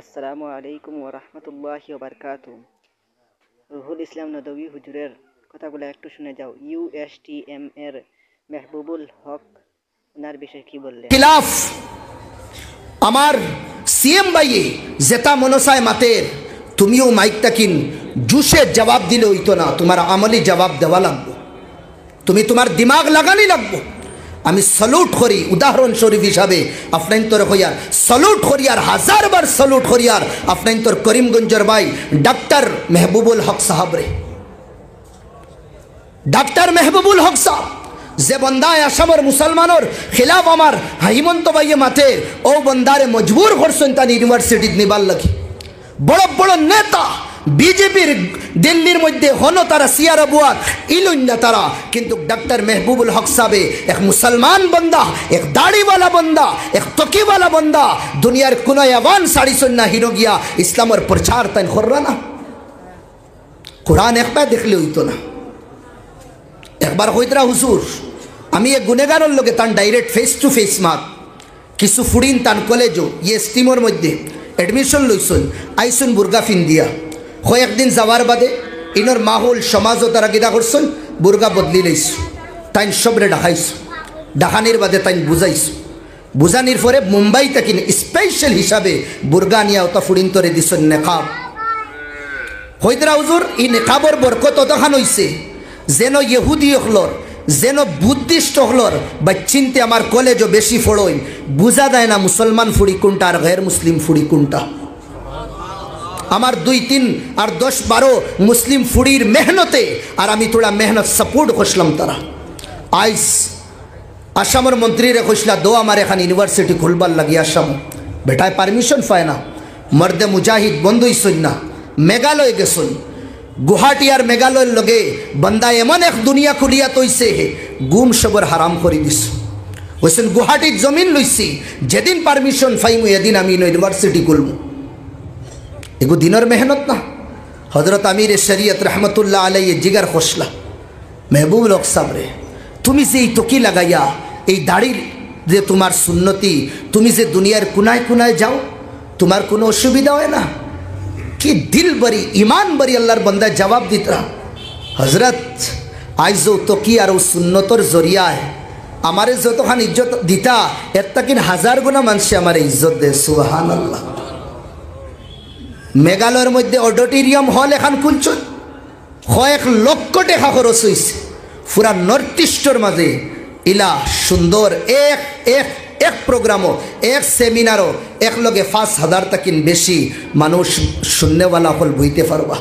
আসসালামু আলাইকুম ওয়া রাহমাতুল্লাহি ওয়া বারাকাতুহু। রুহুল ইসলাম নদভী হুজুরের কথাগুলো একটু শুনে যাও। ইউএসটিএম এর মেহবুবুল হক ওনার বিষয়ে কি বললেন? খিলাফ আমার সিএম ভাইয়ে যেটা মনসায় মাতের তুমিও মাইকটা কিন জুসে জবাব দিলে হইতো না, তোমার আমলি জবাব দেওয়া লাগবো, তুমি তোমার দিমাগ লাগানি লাগবো। আমি সলুট করি উদাহরণস্বরূপ হিসাবে আপনার তোর হইয়ার সলুট করিয়ার হাজারবার সলুট করিয়ার আপনার তোর করিমগঞ্জের ভাই ডাক্তার মেহবুবুল হক সাহাব রে। ডাক্তার মেহবুবুল হক সাহাব যে বন্দায় আসামের মুসলমানের খিলাফ আমার হিমন্ত ভাইয়ে মাথে ও বন্দারে মজবুর করছেন তার ইউনিভার্সিটি নিবার লাগে। বড় বড় নেতা বিজেপির দিল্লির মধ্যে হন তারা সিয়ার বুয়ার ইলুন্না তারা, কিন্তু ডাক্তার মেহবুবুল হক সাহেব এক মুসলমান বন্দা, এক দাড়িওয়ালা বন্দা, এক তকিওয়ালা বন্দা দুনিয়ার কোন আওয়ান সাড়ি সন্না হিরো গিয়া ইসলামের প্রচার তাই কররা না। কোরআন একবার দেখলে হইতো না, একবার হইতরা হুজুর আমি এক গুনেগারের লোকে তান ডাইরেক্ট ফেস টু ফেস মাত কিছু ফুড়িন তান কলেজও ইয়ে স্টিমর মধ্যে এডমিশন লইছন আইসুন বুর্গা ফিন দিয়া কয়েকদিন যাওয়ার বাদে ইনর মাহল সমাজও তারা গিদা করছেন বুর্গা বদলি লইছ, তাইন সবরে ডাকাইছ, ডাকানির বাদে তাইন বুঝাইছ, বুঝানির পরে মুম্বাই থেকে স্পেশাল হিসাবে বুর্গা নিয়া ওটা ফুড়িন তরে দিছন নেকাব। হইতরা হুজুর ই নেকাবর বরকত অতখান হইছে যেন ইহুদি হলর যেন বুদ্ধিস্ট হলর বা চিনতে আমার কলেজও বেশি ফড়ই বুঝা দেয় না মুসলমান ফুড়ি কোনটা আর গैर মুসলিম ফুড়ি কোনটা। আমার 2, 3 আর 10, 12 মুসলিম ফুড়ির মেহনতে আর আমি তোরা মেহনত সাপোর্ট করলাম তারা আইস আসামের মন্ত্রীরে কইসলা দো আমার এখান ইউনিভার্সিটি খুলবার লাগি। আসাম বেটায় পারমিশন পায় না, মর্দে মুজাহিদ বন্ধুই সই না, মেঘালয় গেছই, গুয়াহাটি আর মেঘালয়ের লগে বন্দা এমন এক দুনিয়া খুলিয়া তৈছে গুম সবর হারাম করে দিস। ওইসেন গুয়াহাটির জমিন লইছি, যেদিন পারমিশন পাইমু এদিন আমি ইউনিভার্সিটি খুলবো। এগো দিনের মেহনত না। হজরত আমির শরিয়ত রহমতুল্লাহ আলাই জিগার খসলা মেহবুবুল হক সাহেব রে, তুমি যে এই তকি লাগাইয়া এই দাড়ির যে তোমার সুন্নতি, তুমি যে দুনিয়ার কোনায় কোনায় যাও তোমার কোনো অসুবিধা হয় না কি? দিল বরি ইমান বরি আল্লাহর বন্দা জবাব দিতা হজরত আইজ তকি আর ও সুন্নতর জরিয়ায় আমারে যতখান ইজ্জত দিতা এর তাকিন 1000 গুণা মানুষে আমার ইজ্জত দে। সুবহানাল্লাহ। মেঘালয়ের মধ্যে অডিটোরিয়াম হল এখন খুলছেন, কয়েক লক্ষ টাকা খরচ হয়েছে পুরা নর্থ ইস্টর মাঝে ইলা সুন্দর এক এক এক প্রোগ্রামও এক সেমিনারও এক লগে 5000 তাকিন বেশি মানুষ শূন্যওয়ালা হল বইতে পারবা।